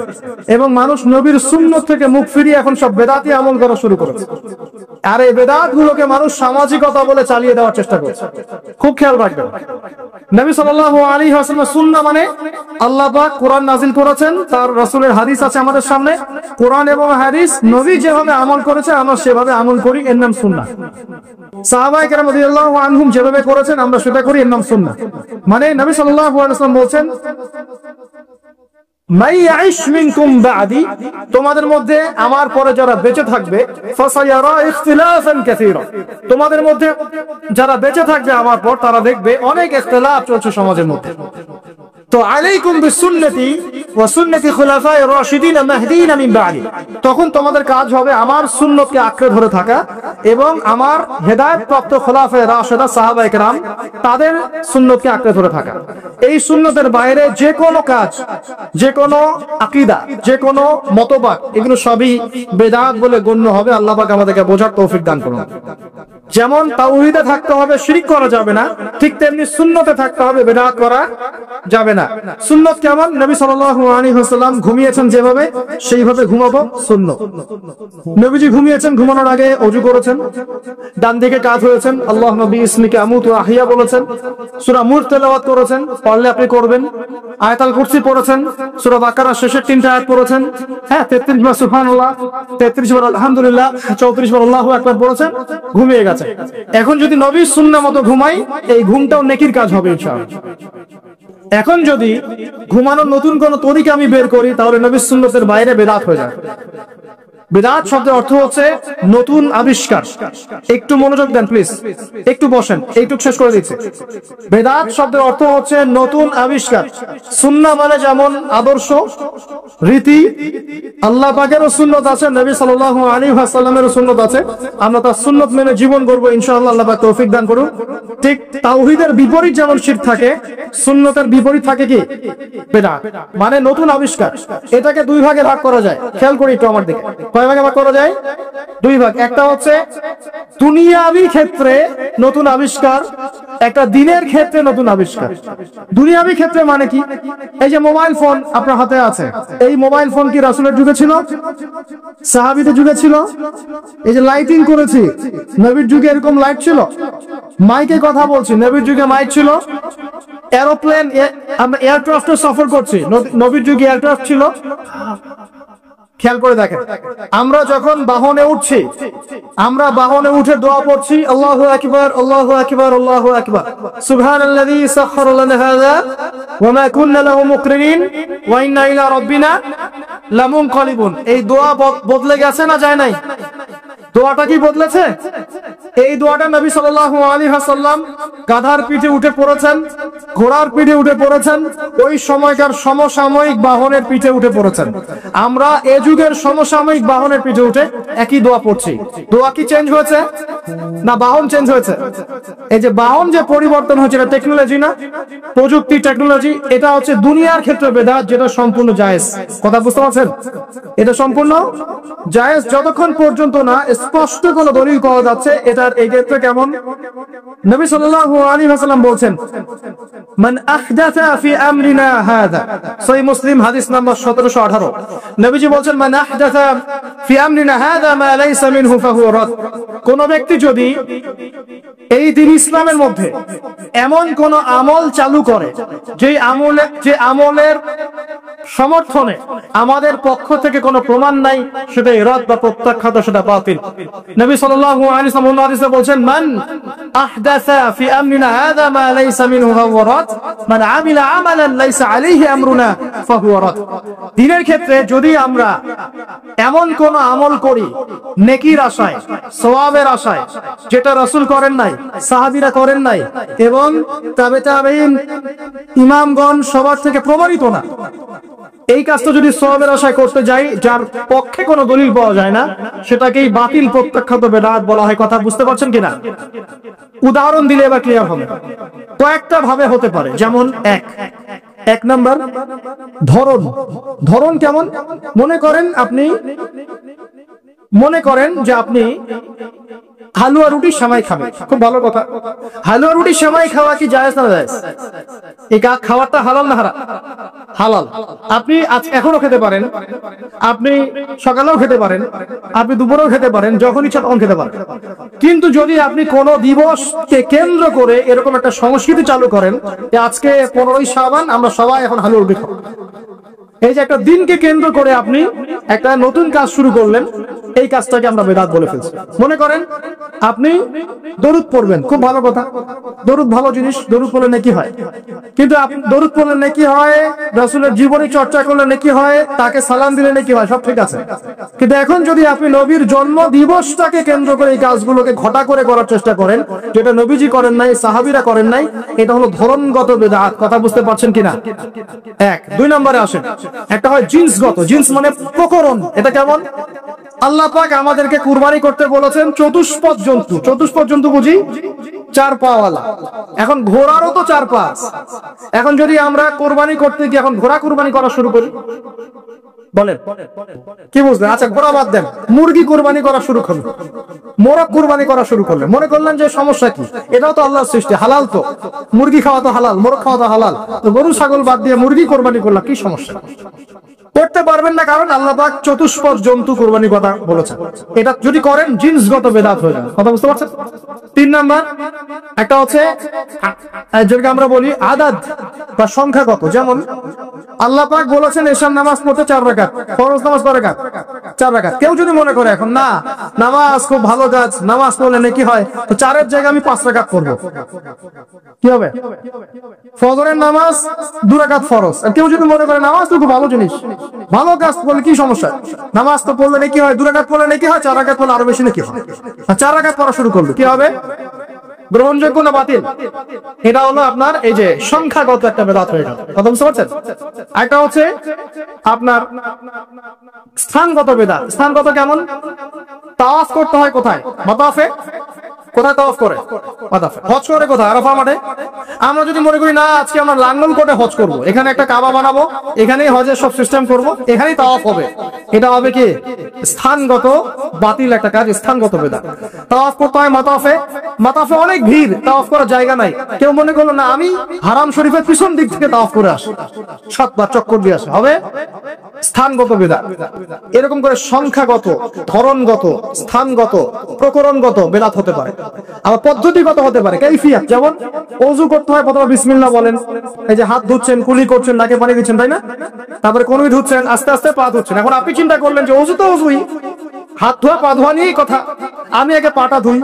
এবং মানুষ নবীর সুন্নাত থেকে মুখ ফিরিয়ে এখন সব বেদাতি আমল করা শুরু করেছে। আর এই বেদাত গুলোকে মানুষ সামাজিকতা বলে চালিয়ে দেওয়ার চেষ্টা করছে। খুব খেয়াল রাখবেন, নবী সাল্লাল্লাহু আলাইহি ওয়াসাল্লামের সুন্নাহ মানে আল্লাহ পাক কোরআন নাযিল করেছেন, তার রাসূলের হাদিস আছে আমাদের সামনে, কোরআন এবং হাদিস নবী যেভাবে আমল করেছে আমরা সেভাবে আমল করি, এর নাম সুন্নাহ। সাহাবায়ে কেরাম রাদিয়াল্লাহু আনহুম যেভাবে করেছেন আমরা সেটা করি, এর নাম সুন্নাহ। মানে নবী সাল্লাল্লাহু আলাইহি ওয়াসাল্লাম বলেন মাই ইয়াইশ মিনকুম বাদি, তোমাদের মধ্যে আমার পরে যারা বেঁচে থাকবে, ফাসায়ারা ইখতিলাফান কাসীরা, তোমাদের মধ্যে যারা বেঁচে থাকবে আমার পর তারা দেখবে অনেক ইখতিলাফ চলছে সমাজের মধ্যে। তো আলাইকুম বিসুন্নতি ওয়া সুন্নতি খুলাফায়ে রাশিদিন মাহদিয়িন মিন বাদি, তখন তোমাদের কাজ হবে আমার সুন্নতকে আঁকড়ে ধরে থাকা এবং আমার হেদায়েতপ্রাপ্ত খুলাফায়ে রাশিদা সাহাবায়ে কেরাম তাদের সুন্নতকে আঁকড়ে ধরে থাকা। এই সুন্নতের বাইরে যে কোনো কাজ, যে কোনো আকীদা, যে কোনো মতবাদ, এগুলো সবই বেদাত বলে গণ্য হবে। আল্লাহ পাক আমাদেরকে বোঝার তৌফিক দান করুন। যেমন তাওহীদে থাকতে হবে, শিরক করা যাবে না, ঠিক তেমনি সুন্নতে থাকতে হবে, বেদাত করা যাবে না। সুন্নত কেমন? নবী সাল্লাল্লাহু আলাইহি ওয়াসাল্লাম ঘুমিয়েছেন যেভাবে, সেইভাবে ঘুমাবো সুন্নত। নবীজি ঘুমিয়েছেন, ঘুমানোর আগে ওযু করেছেন, ডান দিকে কাত হয়েছেন, আল্লাহুম্মা বিইসমিকা আমুতু ওয়া আহইয়া বলেছেন, সূরা মুলক তেলাওয়াত করেছেন, পারলে আপনি করবেন, আয়াতুল কুরসি পড়েছেন, সূরা বাকারার শেষের 3টা আয়াত পড়েছেন, হ্যাঁ 33 বার সুবহানাল্লাহ, 33 বার আলহামদুলিল্লাহ, 34 বার আল্লাহু আকবার পড়েছেন, ঘুমিয়ে গেছে। এখন যদি নবীর সুন্নাহ মতো ঘুমাই, এই ঘুমটাও নেকির কাজ হবে ইনশাআল্লাহ। এখন যদি ঘুমানোর নতুন কোন তরিকা আমি বের করি, তাহলে নবীর সুন্নতের বাইরে বেদাত হয়ে যায়। বেদাত শব্দের অর্থ হচ্ছে নতুন আবিষ্কার। একটু মনোযোগ দেন প্লিজ, একটু বসেন, এইটুক শেষ করে দিচ্ছি। বেদাত শব্দের অর্থ হচ্ছে নতুন আবিষ্কার। সুন্নাহ মানে যেমন আদর্শ, রীতি, আল্লাহ পাকেরও সুন্নত আছে, নবী সাল্লাল্লাহু আলাইহি ওয়াসাল্লামেরও সুন্নত আছে, আমরা তার সুন্নত মেনে জীবন গড়বো ইনশাআল্লাহ। আল্লাহ পাক তৌফিক দান করুন। ঠিক তাওহীদের বিপরীত যেমন শিরক থাকে, সুন্নতের বিপরীত থাকে কি? বেদাত, মানে নতুন আবিষ্কার। এটাকে দুই ভাগে ভাগ করা যায়, খেয়াল করি একটু আমার দিকে। কয় ভাগে ভাগ করা যায়? দুই ভাগ। একটা হচ্ছে দুনিয়াবি ক্ষেত্রে নতুন আবিষ্কার, একটা দিনের ক্ষেত্রে নতুন আবিষ্কার। দুনিয়াবি ক্ষেত্রে মানে কি? এই যে মোবাইল ফোন আপনার হাতে আছে, এই মোবাইল ফোন কি রাসূলের যুগে ছিল? সাহাবীদের যুগে ছিল? এই যে লাইটিং করেছি, নবীর যুগে এরকম লাইট ছিল? মাইকে কথা বলছি, নবীর যুগে মাইক ছিল? এরোপ্লেন, আমরা এয়ারক্রাফটে সফর করছি, নবীর যুগে এয়ারক্রাফট ছিল? খেয়াল করে দেখেন, আমরা যখন বাহনে উঠছি, আমরা বাহনে উঠে দোয়া পড়ছি, আল্লাহু আকবার, আল্লাহু আকবার, আল্লাহু আকবার, সুবহানাল্লাযী সাখখারা লানা হাযা ওয়া মা কুননা লাহু মুকরিনিন ওয়া ইন্না ইলা রাব্বিনা লামুনকালিবুন। এই দোয়া বদলে গেছে না যায় নাই? দোয়াটা কি বদলেছে? এই দোয়াটা নবী সাল্লাল্লাহু আলাইহি ওয়াসাল্লাম গাধার পিঠে উঠে পড়েছেন, ঘোড়ার পিঠে উঠে পড়েছেন, ওই সময়কার সমসাময়িক বাহনের পিঠে উঠে পড়েছেন। আমরা এই যুগের সমসাময়িক বাহনের পিঠে উঠে একই দোয়া পড়ছি। দোয়া কি চেঞ্জ হয়েছে না বাহন চেঞ্জ হয়েছে? এই যে বাহন যে পরিবর্তন হচ্ছে, এটা টেকনোলজি না, প্রযুক্তি, টেকনোলজি। এটা হচ্ছে দুনিয়ার ক্ষেত্রে বেদাত, যেটা সম্পূর্ণ জায়েজ। কথা বুঝতে পারছেন? এটা সম্পূর্ণ জায়েজ যতক্ষণ পর্যন্ত না স্পষ্ট কোনো দলিল পাওয়া যাচ্ছে এটার। এই ক্ষেত্রে কেমন? নবী সাল্লাল্লাহু আলাইহি ওয়াসাল্লাম বলেন, মান আহদাথা ফি আমরিনা হাযা, সহিহ মুসলিম হাদিস নাম্বার 1718। নবীজি বলেন, মান আহদাথা ফি আমরিনা হাযা মা লাইসা মিনহু ফাহুয়া রাদ। কোন ব্যক্তি যদি এই দিন ইসলামের মধ্যে এমন কোন আমল চালু করে যে আমলের সমর্থনে আমাদের পক্ষ থেকে কোনো প্রমাণ নাই, সেটা ইরাদ বা প্রত্যাখ্যাত, সেটা বাতিল। নবী সাল্লাল্লাহু আলাইহি ওয়াসাল্লাম হাদিসে বলেন, মান আহদাসা ফি আমরিনা হাযা মা লাইসা মিনহু ফাহুয়া রাদ, মান আমিলা আমালান লাইসা আলাইহি আমরুনা ফাহুয়া রাদ। দ্বীনের ক্ষেত্রে যদি আমরা এমন কোন আমল করি নেকির আশায়, সওয়াবের আশায়, যেটা রাসূল করেন নাই, সাহাবীরা করেন নাই এবং তাবে তাবেঈন ইমামগণ সবার থেকে প্রমাণিত না, এই কাজটা যদি সওয়াবের আশায় করতে যাই যার পক্ষে কোনো দলিল পাওয়া যায় না, সেটাকেই বাতিল প্রত্যাখ্যাত বিদআত বলা হয়। কথা বুঝতে পারছেন কিনা? উদাহরণ দিলে এবার ক্লিয়ার হবে। কয়েকটা ভাবে হতে পারে, যেমন এক নাম্বার ধরন কেমন? মনে করেন যে আপনি হালুয়া রুটি সেমাই খাবেন, খুব ভালো কথা। হালুয়া রুটি সেমাই খাওয়া কি জায়েজ না জায়েজ? এই খাওয়াটা হালাল না হারাম? হালাল। আপনি এখনো খেতে পারেন, আপনি সকালেও খেতে পারেন, আপনি দুপুরেও খেতে পারেন, যখন ইচ্ছা তখন খেতে পারেন। কিন্তু যদি আপনি কোন দিবসকে কেন্দ্র করে এরকম একটা সংস্কৃতি চালু করেন যে আজকে 15ই শাবান আমরা সবাই এখন হালুয়া রুটি খাবো, এই যে একটা দিনকে কেন্দ্র করে আপনি একটা নতুন কাজ শুরু করলেন, এই কাজটাকে আমরা বিদআত বলে ফেলছি। মনে করেন আপনি দরুদ পড়বেন, খুব ভালো কথা, দরুদ ভালো জিনিস, দরুদ পড়লে নেকি হয়। কিন্তু আপনি দরুদ পড়লে নেকি হয়, রাসূলের জীবনী চর্চা করলে নেকি হয়, তাকে সালাম দিলে নেকি হয়, সব ঠিক আছে। কিন্তু এখন যদি আপনি নবীর জন্ম দিবসটাকে কেন্দ্র করে এই কাজগুলোকে ঘটা করে করার চেষ্টা করেন, যেটা নবীজি করেন নাই, সাহাবীরা করেন নাই, এটা হলো ধরনগত বিদআত। কথা বুঝতে পারছেন কিনা? দুই নম্বরে আসেন, একটা হয় জিন্সগত। জিন্স মানে প্রকরণ। এটা কেমন? আল্লাহ পাক আমাদেরকে কুরবানি করতে বলেছেন চতুষ্পদ জন্তু। চতুষ্পদ জন্তু বুঝি 4 পাওয়ালা। এখন ঘোড়ারও তো 4 পা। এখন যদি আমরা কুরবানি করতে গিয়ে এখন ঘোড়া কুরবানি করা শুরু করি, বলেন কি বুঝলেন? আচ্ছা ঘোড়া বাদ দেন, মুরগি কুরবানি করা শুরু করলেন, মোরগ কুরবানি করা শুরু করলেন, মনে করলেন যে সমস্যা কি, এটাও তো আল্লাহর সৃষ্টি, হালাল তো, মুরগি খাওয়া তো হালাল, মোরগ খাওয়া তো হালাল, তো গরু ছাগল বাদ দিয়ে মুরগি কুরবানি করলাম, কি সমস্যা? করতে পারবেন না, কারণ আল্লাহ পাক চতুষ্পদ জন্তু কুরবানির কথা বলেছেন। এটা যদি করেন জিন্সগত বিদআত হয়ে যাবে। কথা বুঝতে পারছেন? 3 নাম্বার একটা হচ্ছে যেটাকে আমরা বলি আদাদ বা সংখ্যাগত। যেমন আল্লাহ পাক বলেছেন এশার নামাজ পড়তে 4 রাকাত, ফরজ নামাজ কয় রাকাত? 4 রাকাত। কেউ যদি মনে করে এখন না নামাজ খুব ভালো কাজ, নামাজ পড়লে নেকি হয়, তো 4-এর জায়গায় আমি 5 রাকাত পড়ব, কি হবে? ফজরের নামাজ 2 রাকাত ফরজ। আর কেউ যদি মনে করে নামাজ তো খুব ভালো জিনিস, ভালো কাজ করলে কি সমস্যা, নামাজ তো পড়লে নেকি হয়, 2 রাকাত পড়লে নেকি হয়, 4 রাকাত পড়লে আরো বেশি নেকি হয়। 4 রাকাত পড়া শুরু করলো, কি হবে? গ্রহণযোগ্য না বাতিল? এটা হলো আপনার এই যে সংখ্যাগত একটা বিদআত হয়ে গেল। কথা বুঝতে পারছেন? একটা হচ্ছে আপনার স্থানগত বিদআত। স্থানগত কেমন? তাওয়াফ করতে হয় কোথায়? মাতাফে। কোথায় তাওয়াফ করে? মাতাফে। হজ করে কোথায়? আরাফা মাঠে। আমরা যদি মনে করি না আজকে আমরা লাঙ্গল কোটে হজ করব, এখানে একটা কাবা বানাবো, এখানেই হজের সব সিস্টেম করব, এখানেই তাওয়াফ হবে, এটা হবে কি? স্থানগত বাতিল একটা কাজ, স্থানগত বিদআত। তাওয়াফ করতে হয় মাতাফে। মাতাফে অনেক ভিড়, তাওয়াফ করার জায়গা নাই। কেউ মনে করলো না আমি হারাম শরীফের পিছন দিক থেকে তাওয়াফ করে আসি, 7 বার চক্কর দিয়ে আসে, হবে স্থানগত বিদআত। এরকম করে সংখ্যাগত, ধরনগত, স্থানগত, প্রকরণগত বিদআত হতে পারে। আবার পদ্ধতিগত হতে পারে, কাইফিয়াত। যেমন ওযু করতে হয়, প্রথমে বিসমিল্লাহ বলেন, এই যে হাত ধুচ্ছেন, কুলি করছেন, নাকে পানি দিচ্ছেন, তাই না? তারপরে কনুই ধুচ্ছেন, আস্তে আস্তে পা ধুচ্ছেন। এখন আপনি চিন্তা করলেন যে ওযু তো ওযুই, হাত ধোয়া পা ধোয়া নিয়েই কথা, আমি আগে পাটা ধুই,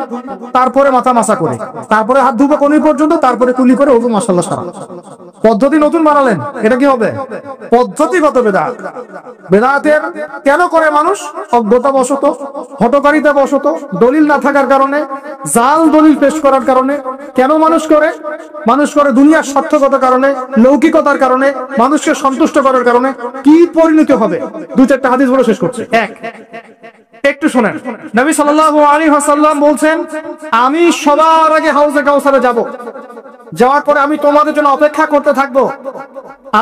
তারপরে মাথা মাসা করি, তারপরে হাত ধুবো কনুই পর্যন্ত, তারপরে কুলি করে ওযু মাশাআল্লাহ সারা। পদ্ধতি নতুন বানালেন, এটা কি হবে? পদ্ধতিগত বিদআত। বিদআতের কেন করে মানুষ? অজ্ঞতা বশত, হঠকারিতা বশত, দলিল না থাকার কারণে, জাল দলিল পেশ করার কারণে। কেন মানুষ করে? মানুষ করে দুনিয়ার স্বার্থগত কারণে, লৌকিকতার কারণে, মানুষকে সন্তুষ্ট করার কারণে। কি পরিণতি হবে? 2-4টা হাদিস বলে শেষ করছে। একটু শুনেন, নবী সাল্লাল্লাহু আলাইহি ওয়াসাল্লাম বলছেন আমি সবার আগে হাউজে কাউসারে যাব, যাওয়ার পরে আমি তোমাদের জন্য অপেক্ষা করতে থাকবো,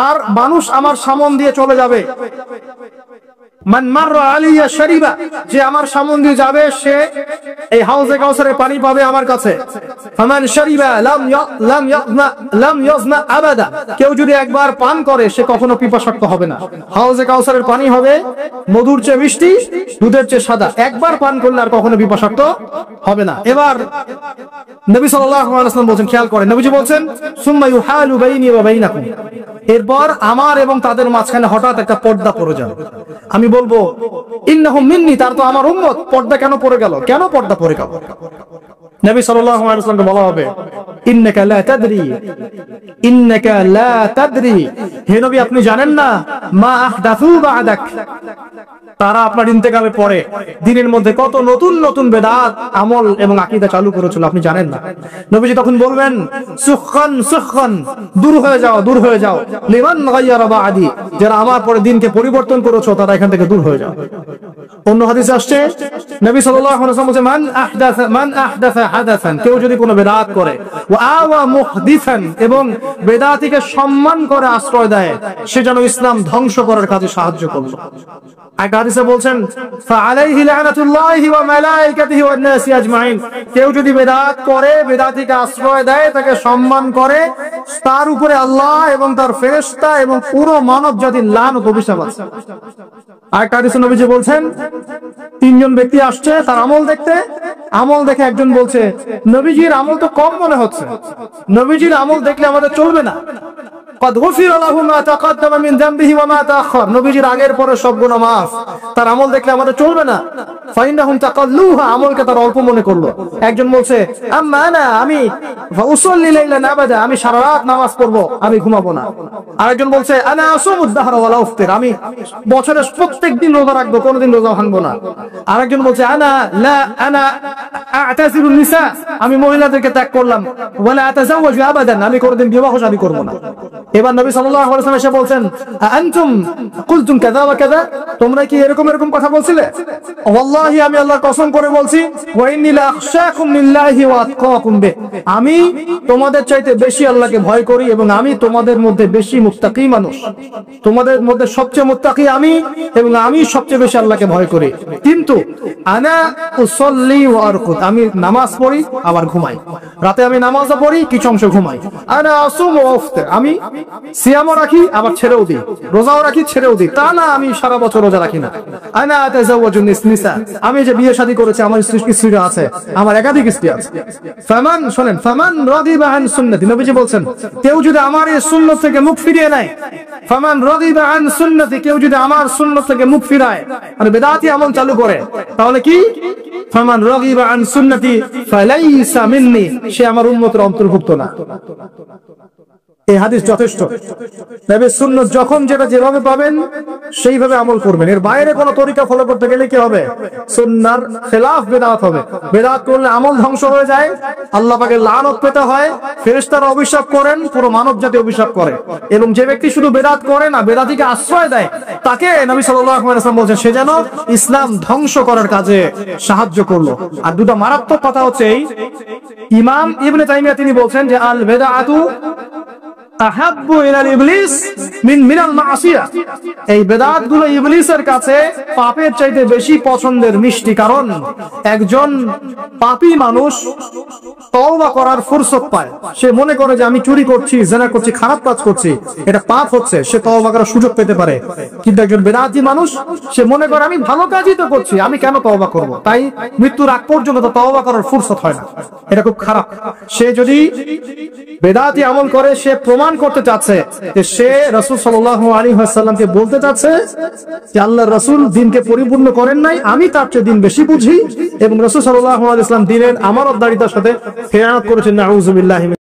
আর মানুষ আমার সামন দিয়ে চলে যাবে। মান মাররা আলাইয়া শারিবা, যে আমার সামন দিয়ে যাবে সে এই হাউজে কাউসারের পানি পাবে আমার কাছে। ফামান শারিবা লাম ইয়াজমা আবাদা, কেউ যদি একবার পান করে সে কখনো পিপাসার্ত হবে না। হাউজে কাউসারের পানি হবে মধুর চেয়ে মিষ্টি, দুধের চেয়ে সাদা, একবার পান করলে আর কখনো পিপাসার্ত হবে না। এবার নবী সাল্লাল্লাহু আলাইহি ওয়াসাল্লাম বলেন, খেয়াল করেন, নবীজি বলেন সুম্মা ইউহালু বাইনি ওয়া বাইনাকুম, এরপর আমার এবং তাদের মাঝখানে হঠাৎ একটা পর্দা পড়ে যাবে। আমি বলবো ইন্নাহুম মিন্নি, তার তো আমার উম্মত, পর্দা কেন পড়ে গেল, কেন পর্দা পড়ে গেল? নবী সাল্লাল্লাহু আলাইহি ওয়াসাল্লামকে বলা হবে ইন্নাকা লা তাদরি, ইন্নাকা লা তাদরি, হে নবী আপনি জানেন না, মা আহদাসু বা'দাক, তারা আপনার ইন্তেকালের পরে দিনের মধ্যে কত নতুন নতুন বেদাত আমল এবং আকীদা চালু করেছিল, আপনি জানেন না। নবীজি তখন বলবেন সুখান সুখান, দূর হয়ে যাও, দূর হয়ে যাও, লিমান গায়্যারা বা'দি, যারা আমার পরে দিনকে পরিবর্তন করেছো তারা এখান থেকে দূর হয়ে যাও। অন্য হাদিসে আসছে নবী সাল্লাল্লাহু আলাইহি ওয়াসাল্লাম বলেন মান আহদাসা হাদাসান, কেউ যদি কোনো বেদাত করে, ওয়া আওয়া মুহদিসান, এবং বেদাতিকে সম্মান করে আশ্রয় দেয়, সে যেন ইসলাম ধ্বংস করার কাজে সাহায্য করলো। এক হাদিসে বলছেন ফাআলাইহি লানাতুল্লাহি ওয়া মালাইকাতিহি ওয়ান নাসি আজমাইন, কেউ যদি বেদাত করে, বেদাতিকে আশ্রয় দেয়, তাকে সম্মান করে, তার উপরে আল্লাহ এবং তার ফেরেশতা এবং পুরো মানব জাতির লানত অভিশাপ আছে। আরেকটা হাদিসে নবীজি বলছেন তিনজন ব্যক্তি আসছে তার আমল দেখতে, আমল দেখে একজন বলছে নবীজির আমল তো কম মনে হচ্ছে, নবীজির আমল দেখলে আমাদের চলবে না। قد غفر له ما تقدم من ذنبه وما تأخر, নবীজির আগের পরে সব গুনাহ মাফ, তার আমল দেখলে আমাদের চলবে না। ফাইন্নাহুম তাকাল্লুহা, আমলকে তার অল্প মনে করলো। একজন বলছে আম্মা আনা, আমি ফাউসাল্লি লাইলান আবাদা, আমি সারা রাত নামাজ পড়বো, আমি ঘুমাবো না। আরেকজন বলছে আনা আসুমুদ দাহরা ওয়ালা উফতির, আমি বছরের প্রত্যেকদিন রোজা রাখবো, কোনোদিন রোজা ভাঙবো না। আরেকজন বলছে আনা আ'তাযিরুন নিসা, আমি মহিলাদেরকে ত্যাগ করলাম, ওয়ালা আতাযাওয়াজু আবাদান, আমি কোনোদিন বিবাহ শাদী করব না। এবার নবী সাল্লাল্লাহু আলাইহি ওয়াসাল্লাম এসে বলছেন আনতুম কুলতুম কাযা ওয়া কাযা, তোমরা কি এরকম এরকম কথা বলছিলে? ওয়াল্লাহি, আমি আল্লাহর কসম করে বলছি, ওয়া ইন্নী লা আখশাকুম লিল্লাহি ওয়া আতকাকুম বিহি, আমি তোমাদের চাইতে বেশি আল্লাহকে ভয় করি এবং আমি তোমাদের মধ্যে বেশি মুত্তাকি মানুষ, তোমাদের মধ্যে সবচেয়ে মুত্তাকি আমি এবং আমি সবচেয়ে বেশি আল্লাহকে ভয় করি। কিন্তু আনা উসাল্লি ওয়া আরকুদ, আমি নামাজ পড়ি আবার ঘুমাই, রাতে আমি নামাজও পড়ি, কিছু অংশ ঘুমাই। আনা আসুম ওয়া আফতির, আমি সিয়ামও রাখি আবার ছেড়েও দিই, রোজাও রাখি ছেড়েও দিই, তা না আমি সারা বছর রোজা রাখি না। আনা আতাযাওয়াজুন নিসা, আমি যে বিয়ে শাদী করেছি, আমার স্ত্রী আছে, আমার একাধিক স্ত্রী আছে। ফামান, শুনেন, ফামান রাদিবা আন সুন্নতি, নবীজি বলছেন কেউ যদি আমার এই সুন্নাত থেকে মুখ ফিরিয়ে নেয়, ফামান রাদিবা আন সুন্নতি, কেউ যদি আমার সুন্নাত থেকে মুখ ফিরায় মানে বেদাতি আমল চালু করে, তাহলে কি ফামান রাদিবা আন সুন্নতি ফালাইসা মিন্নি, সে আমার উম্মতের অন্তর্ভুক্ত না। এই হাদিস যথেষ্ট। নবীর সুন্নাত যখন যেটা যেভাবে পাবেন সেইভাবে আমল করবেন, এর বাইরে কোনো তরিকা ফলো করতে গেলে কি হবে? সুন্নাহর খেলাফ বেদাত হবে। বেদাত করলে আমল ধ্বংস হয়ে যায়, আল্লাহ পাকের লানত পেতে হয়, ফেরেশতারা অভিশাপ করেন, পুরো মানব জাতি অভিশাপ করে। এবং যে ব্যক্তি শুধু বেদাত করে না, বেদাতিকে আশ্রয় দেয়, তাকে নবী সাল্লাল্লাহু আলাইহি ওয়াসাল্লাম বলেছেন সে যেন ইসলাম ধ্বংস করার কাজে সাহায্য করলো। আর দুটো মারাত্মক কথা হচ্ছে এই, ইমাম ইবনে তাইমিয়া তিনি বলছেন যে আল বেদাআতু আহাব্বু ইলাল ইবলিস মিনাল মাসিয়া, এই বেদাতগুলো ইবলিসের কাছে পাপের চাইতে বেশি পছন্দের মিষ্টি। কারণ একজন পাপী মানুষ তওবা করার ফুরসত পায়, সে মনে করে যে আমি চুরি করছি, জিনা করছি, খারাপ কাজ করছি, এটা পাপ হচ্ছে, সে তওবা করার সুযোগ পেতে পারে। কিন্তু একজন বেদাতি মানুষ সে মনে করে আমি ভালো কাজই তো করছি, আমি কেন তওবা করব, তাই মৃত্যুর আগ পর্যন্ত তো তওবা করার ফুরসত হয় না। এটা খুব খারাপ। সে যদি বেদাতি আমল করে, সে প্রমাণ করতে চাচ্ছে যে সে রাসূল সাল্লাল্লাহু আলাইহি ওয়াসাল্লামকে বলতে চাচ্ছে যে আল্লাহর রাসূল দ্বীনকে পরিপূর্ণ করেন নাই, আমি তার চেয়ে দ্বীন বেশি বুঝি, এবং রাসূল সাল্লাল্লাহু আলাইহি ওয়াসাল্লাম দ্বীনের আমানতদারিতার সাথে খেয়ানত করেছেন। নাউযুবিল্লাহি।